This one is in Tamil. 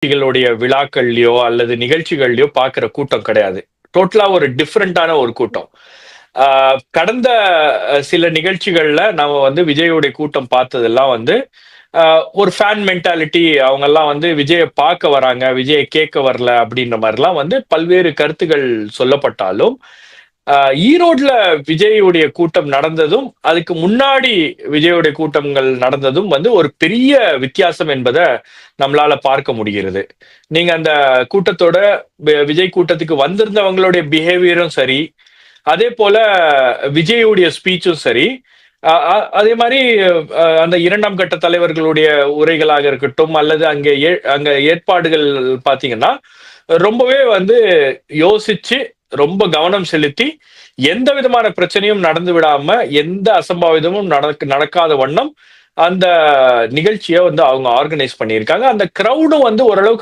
நிகழ்ச்சிகளுடைய விழாக்கள்லயோ அல்லது நிகழ்ச்சிகள்லயோ பார்க்கிற கூட்டம் கிடையாது. டோட்டலா ஒரு டிஃபரண்டான ஒரு கூட்டம். ஆ கடந்த சில நிகழ்ச்சிகள்ல நாம வந்து விஜயுடைய கூட்டம் பார்த்ததெல்லாம் வந்து, அ ஒரு ஃபேன் மென்டாலிட்டி அவங்கலாம் வந்து விஜய பார்க்க வராங்க, விஜய கேட்க வரல அப்படின்ற மாரிலாம் வந்து பல்வேறு கருத்துக்கள் சொல்லப்பட்டாலும், அ ஈரோட்ல விஜயுடைய கூட்டம் நடந்ததும், அதுக்கு முன்னாடி விஜயுடைய கூட்டங்கள் நடந்ததும் வந்து ஒரு பெரிய வித்தியாசம் என்பத நம்மளால பார்க்க முடிகிறது. நீங்க அந்த கூட்டத்தோட விஜய் கூட்டத்துக்கு வந்திருந்தவங்களுடைய பிஹேவியரும் சரி, அதேபோல விஜயுடைய ஸ்பீச்சும் சரி, அ அ அதே மாரி அந்த 2ஆம் கட்ட தலைவர்களுடைய உரைகளாக இருக்கட்டும், அல்லது அங்க ஏற்பாடுகள் பார்த்தீங்கன்னா, ரொம்பவே வந்து யோசிச்சு, ரொம்ப கவனம் செலுத்தி, எந்த விதமான பிரச்சனையும் நடந்து விடாம, எந்த அசம்பாவிதமும் நடக்காத வண்ணம், அந்த நிகழ்ச்சிய வந்து அவங்க ஆர்கனைஸ் பண்ணியிருக்காங்க. அந்த கிரவுடும் வந்து ஓரளவுக்கு